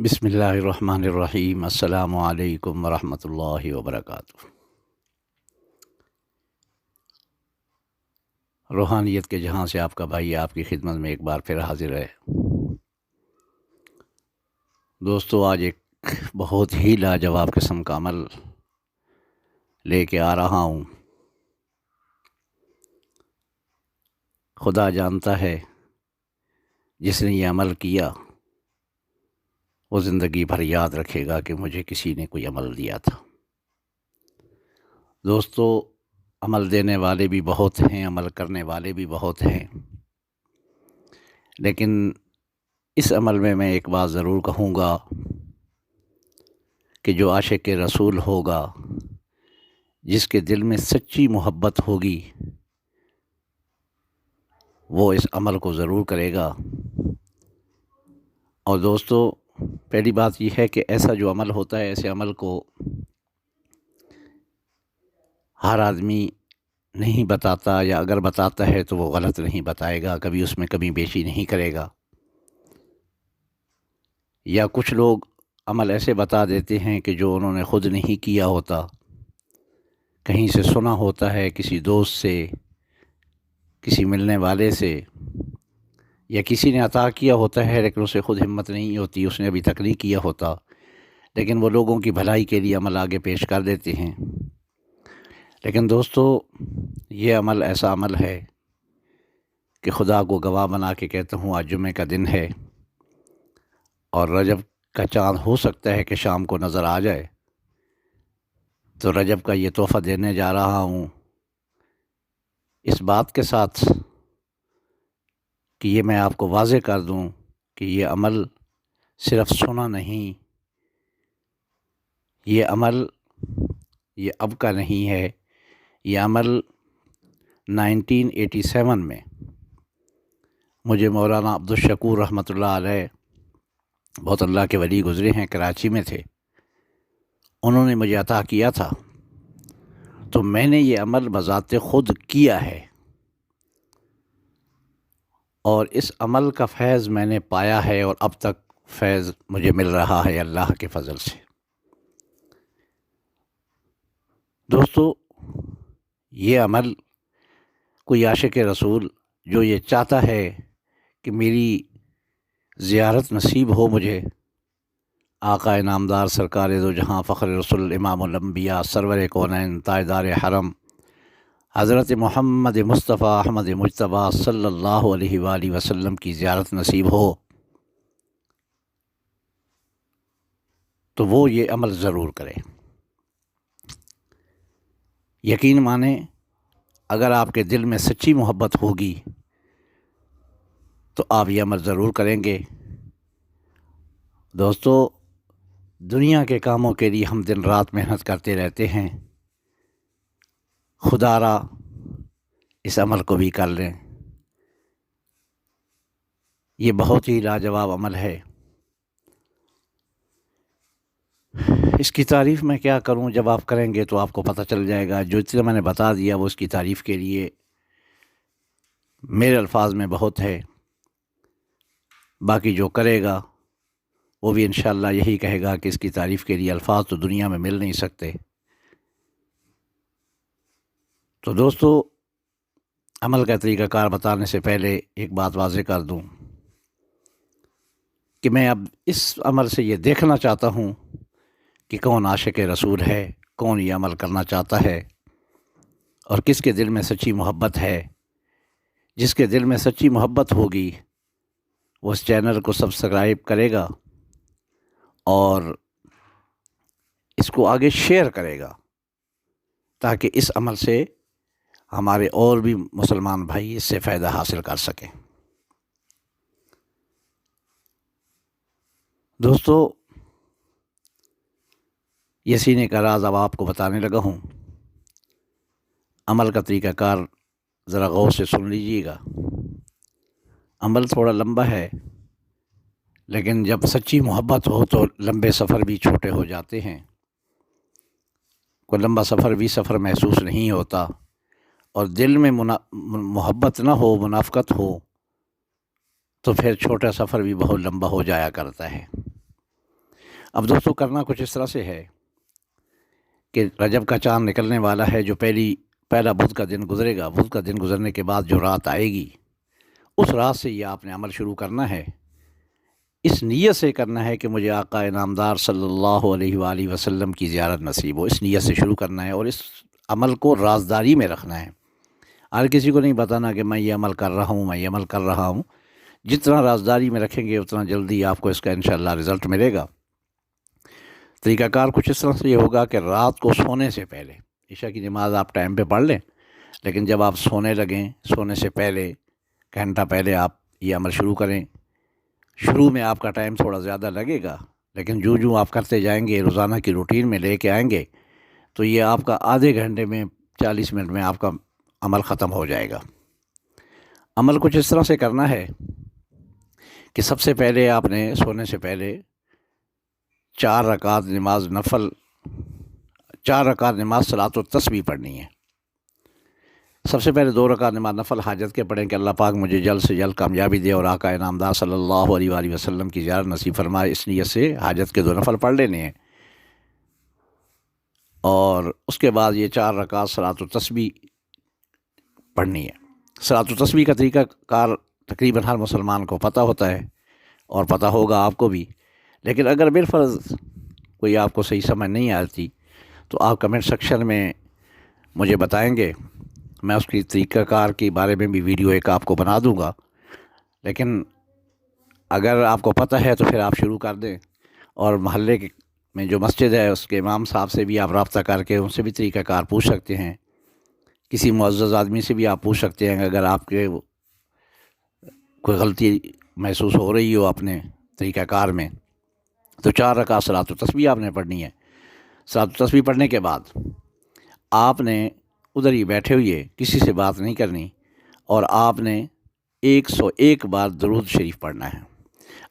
بسم اللہ الرحمن الرحیم۔ السلام علیکم ورحمۃ اللہ وبرکاتہ۔ روحانیت کے جہاں سے آپ کا بھائی آپ کی خدمت میں ایک بار پھر حاضر ہے۔ دوستو، آج ایک بہت ہی لاجواب قسم کا عمل لے کے آ رہا ہوں۔ خدا جانتا ہے جس نے یہ عمل کیا وہ زندگی بھر یاد رکھے گا کہ مجھے کسی نے کوئی عمل دیا تھا۔ دوستو، عمل دینے والے بھی بہت ہیں، عمل کرنے والے بھی بہت ہیں، لیکن اس عمل میں ایک بات ضرور کہوں گا کہ جو عاشق رسول ہوگا، جس کے دل میں سچی محبت ہوگی، وہ اس عمل کو ضرور کرے گا۔ اور دوستو، پہلی بات یہ ہے کہ ایسا جو عمل ہوتا ہے، ایسے عمل کو ہر آدمی نہیں بتاتا، یا اگر بتاتا ہے تو وہ غلط نہیں بتائے گا، کبھی اس میں کمی بیشی نہیں کرے گا۔ یا کچھ لوگ عمل ایسے بتا دیتے ہیں کہ جو انہوں نے خود نہیں کیا ہوتا، کہیں سے سنا ہوتا ہے، کسی دوست سے، کسی ملنے والے سے، یا کسی نے عطا کیا ہوتا ہے لیکن اسے خود ہمت نہیں ہوتی، اس نے ابھی تک نہیں کیا ہوتا، لیکن وہ لوگوں کی بھلائی کے لیے عمل آگے پیش کر دیتے ہیں۔ لیکن دوستو، یہ عمل ایسا عمل ہے کہ خدا کو گواہ بنا کے کہتا ہوں، آج جمعے کا دن ہے اور رجب کا چاند ہو سکتا ہے کہ شام کو نظر آ جائے، تو رجب کا یہ تحفہ دینے جا رہا ہوں اس بات کے ساتھ کہ یہ میں آپ کو واضح کر دوں کہ یہ عمل صرف سنا نہیں، یہ عمل یہ اب کا نہیں ہے، یہ عمل 1987 میں مجھے مولانا عبدالشکور رحمۃ اللہ علیہ، بہت اللہ کے ولی گزرے ہیں، کراچی میں تھے، انہوں نے مجھے عطا کیا تھا، تو میں نے یہ عمل بذات خود کیا ہے، اور اس عمل کا فیض میں نے پایا ہے، اور اب تک فیض مجھے مل رہا ہے اللہ کے فضل سے۔ دوستو، یہ عمل کوئی عاشق رسول جو یہ چاہتا ہے کہ میری زیارت نصیب ہو مجھے، آقا نامدار سرکار دو جہاں فخر رسول امام الانبیاء سرور کونین تاجدار حرم حضرت محمد مصطفیٰ احمد مجتبیٰ صلی اللہ علیہ وآلہ وسلم کی زیارت نصیب ہو، تو وہ یہ عمل ضرور کرے۔ یقین مانیں، اگر آپ کے دل میں سچی محبت ہوگی تو آپ یہ عمل ضرور کریں گے۔ دوستو، دنیا کے کاموں کے لیے ہم دن رات محنت کرتے رہتے ہیں، خدا را اس عمل کو بھی کر لیں۔ یہ بہت ہی لاجواب عمل ہے، اس کی تعریف میں کیا کروں، جب آپ کریں گے تو آپ کو پتہ چل جائے گا۔ جو اتنا میں نے بتا دیا وہ اس کی تعریف کے لیے میرے الفاظ میں بہت ہے، باقی جو کرے گا وہ بھی انشاءاللہ یہی کہے گا کہ اس کی تعریف کے لیے الفاظ تو دنیا میں مل نہیں سکتے۔ تو دوستو، عمل کا طریقہ کار بتانے سے پہلے ایک بات واضح کر دوں کہ میں اب اس عمل سے یہ دیکھنا چاہتا ہوں کہ کون عاشق رسول ہے، کون یہ عمل کرنا چاہتا ہے، اور کس کے دل میں سچی محبت ہے۔ جس کے دل میں سچی محبت ہوگی وہ اس چینل کو سبسکرائب کرے گا اور اس کو آگے شیئر کرے گا، تاکہ اس عمل سے ہمارے اور بھی مسلمان بھائی اس سے فائدہ حاصل کر سکیں۔ دوستو، یہ سینے کا راز اب آپ کو بتانے لگا ہوں۔ عمل کا طریقہ کار ذرا غور سے سن لیجیے گا۔ عمل تھوڑا لمبا ہے، لیکن جب سچی محبت ہو تو لمبے سفر بھی چھوٹے ہو جاتے ہیں۔ کوئی لمبا سفر بھی سفر محسوس نہیں ہوتا، اور دل میں محبت نہ ہو، منافقت ہو، تو پھر چھوٹا سفر بھی بہت لمبا ہو جایا کرتا ہے۔ اب دوستو کرنا کچھ اس طرح سے ہے کہ رجب کا چاند نکلنے والا ہے، جو پہلا بدھ کا دن گزرے گا، بدھ کا دن گزرنے کے بعد جو رات آئے گی، اس رات سے یہ آپ نے عمل شروع کرنا ہے۔ اس نیت سے کرنا ہے کہ مجھے آقا انعامدار صلی اللہ علیہ وآلہ وسلم کی زیارت نصیب ہو، اس نیت سے شروع کرنا ہے، اور اس عمل کو رازداری میں رکھنا ہے۔ ہر کسی کو نہیں بتانا کہ میں یہ عمل کر رہا ہوں، میں یہ عمل کر رہا ہوں۔ جتنا رازداری میں رکھیں گے اتنا جلدی آپ کو اس کا انشاءاللہ رزلٹ ملے گا۔ طریقہ کار کچھ اس طرح سے یہ ہوگا کہ رات کو سونے سے پہلے، عشاء کی نماز آپ ٹائم پہ پڑھ لیں، لیکن جب آپ سونے لگیں، سونے سے پہلے گھنٹہ پہلے آپ یہ عمل شروع کریں۔ شروع میں آپ کا ٹائم تھوڑا زیادہ لگے گا، لیکن جو آپ کرتے جائیں گے، روزانہ کی روٹین میں لے کے آئیں گے، تو یہ آپ کا آدھے گھنٹے میں 40 منٹ میں آپ کا عمل ختم ہو جائے گا۔ عمل کچھ اس طرح سے کرنا ہے کہ سب سے پہلے آپ نے سونے سے پہلے 4 رکعت نماز نفل، 4 رکعت نماز صلاۃ التسبیح پڑھنی ہے۔ سب سے پہلے 2 رکعت نماز نفل حاجت کے پڑھیں کہ اللہ پاک مجھے جلد سے جلد کامیابی دے اور آقا انعامدار صلی اللہ علیہ وآلہ وسلم کی زیارت نصیب فرمائے۔ اس نیت سے حاجت کے 2 نفل پڑھ لینے ہیں، اور اس کے بعد یہ 4 رکعت صلاۃ التسبیح پڑھنی ہے۔ صلاۃ التسبیح کا طریقہ کار تقریباً ہر مسلمان کو پتہ ہوتا ہے، اور پتہ ہوگا آپ کو بھی، لیکن اگر بالفرض کوئی آپ کو صحیح سمجھ نہیں آتی تو آپ کمنٹ سیکشن میں مجھے بتائیں گے، میں اس کی طریقہ کار کے بارے میں بھی ویڈیو ایک آپ کو بنا دوں گا۔ لیکن اگر آپ کو پتہ ہے تو پھر آپ شروع کر دیں، اور محلے میں جو مسجد ہے اس کے امام صاحب سے بھی آپ رابطہ کر کے ان سے بھی طریقہ کار پوچھ سکتے ہیں، کسی معزز آدمی سے بھی آپ پوچھ سکتے ہیں اگر آپ کے کوئی غلطی محسوس ہو رہی ہو اپنے طریقہ کار میں۔ تو 4 رکعت صلاۃ التسبیح آپ نے پڑھنی ہے۔ صلاۃ التسبیح پڑھنے کے بعد آپ نے ادھر ہی بیٹھے ہوئے کسی سے بات نہیں کرنی، اور آپ نے 101 بار درود شریف پڑھنا ہے۔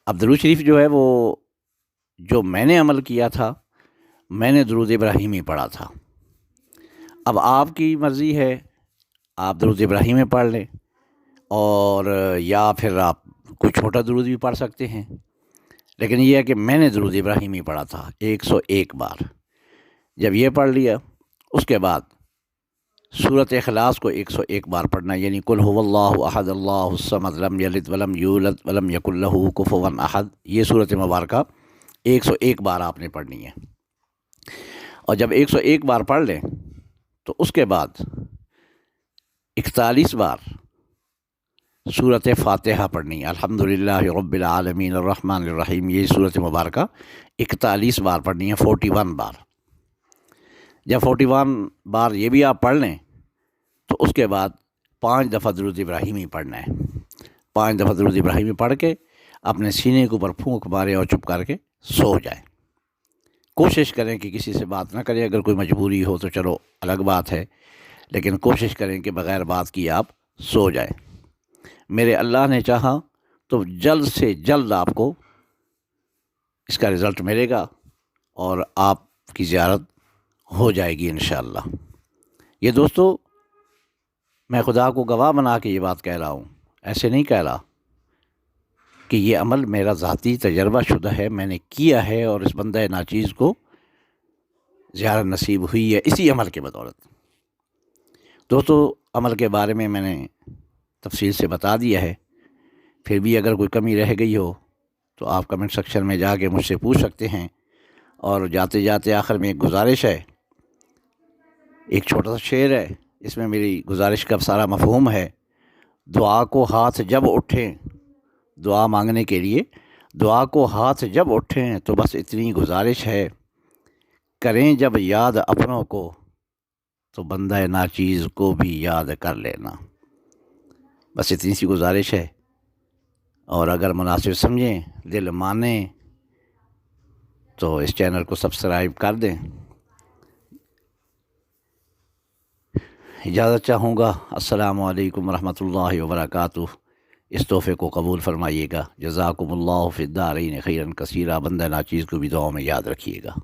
اب درود شریف جو ہے وہ جو میں نے عمل کیا تھا، میں نے درود ابراہیمی پڑھا تھا۔ اب آپ کی مرضی ہے، آپ درود ابراہیمی پڑھ لیں، اور یا پھر آپ کوئی چھوٹا درود بھی پڑھ سکتے ہیں، لیکن یہ ہے کہ میں نے درود ابراہیمی پڑھا تھا 101 بار۔ جب یہ پڑھ لیا، اس کے بعد سورۃ اخلاص کو 101 بار پڑھنا، یعنی قل هو اللہ احد اللہ الصمد لم یلد ولم یولد ولم یکن لہ کفوا احد، یہ سورۃ مبارکہ 101 بار آپ نے پڑھنی ہے۔ اور جب 101 بار پڑھ لیں تو اس کے بعد 41 بار سورۃ فاتحہ پڑھنی ہے۔ الحمدللہ رب العالمین الرحمن الرحیم، یہ سورۃ مبارکہ 41 بار پڑھنی ہے، 41 بار۔ جب 41 بار یہ بھی آپ پڑھ لیں تو اس کے بعد 5 دفعہ درود ابراہیمی پڑھنا ہے۔ 5 دفعہ درود ابراہیمی پڑھ کے اپنے سینے کے اوپر پھونک مارے اور چپ کر کے سو جائیں۔ کوشش کریں کہ کسی سے بات نہ کریں، اگر کوئی مجبوری ہو تو چلو الگ بات ہے، لیکن کوشش کریں کہ بغیر بات کیے آپ سو جائیں۔ میرے اللہ نے چاہا تو جلد سے جلد آپ کو اس کا رزلٹ ملے گا، اور آپ کی زیارت ہو جائے گی انشاءاللہ۔ یہ دوستو، میں خدا کو گواہ بنا کے یہ بات کہہ رہا ہوں، ایسے نہیں کہہ رہا کہ یہ عمل میرا ذاتی تجربہ شدہ ہے، میں نے کیا ہے، اور اس بندہ ناچیز کو زیارت نصیب ہوئی ہے اسی عمل کے بدولت۔ دوستو، عمل کے بارے میں نے تفصیل سے بتا دیا ہے، پھر بھی اگر کوئی کمی رہ گئی ہو تو آپ کمنٹ سیکشن میں جا کے مجھ سے پوچھ سکتے ہیں۔ اور جاتے جاتے آخر میں ایک گزارش ہے، ایک چھوٹا سا شعر ہے، اس میں میری گزارش کا سارا مفہوم ہے۔ دعا کو ہاتھ جب اٹھیں، دعا مانگنے کے لیے دعا کو ہاتھ جب اٹھیں تو بس اتنی گزارش ہے، کریں جب یاد اپنوں کو تو بندہ ناچیز کو بھی یاد کر لینا۔ بس اتنی سی گزارش ہے، اور اگر مناسب سمجھیں، دل مانیں، تو اس چینل کو سبسکرائب کر دیں۔ اجازت چاہوں گا، السلام علیکم ورحمۃ اللہ وبرکاتہ۔ اس تحفے کو قبول فرمائیے گا۔ جزاکم اللہ فی الدارین خیرا کثیرا، بندہ ناچیز کو بھی دعاؤں میں یاد رکھیے گا۔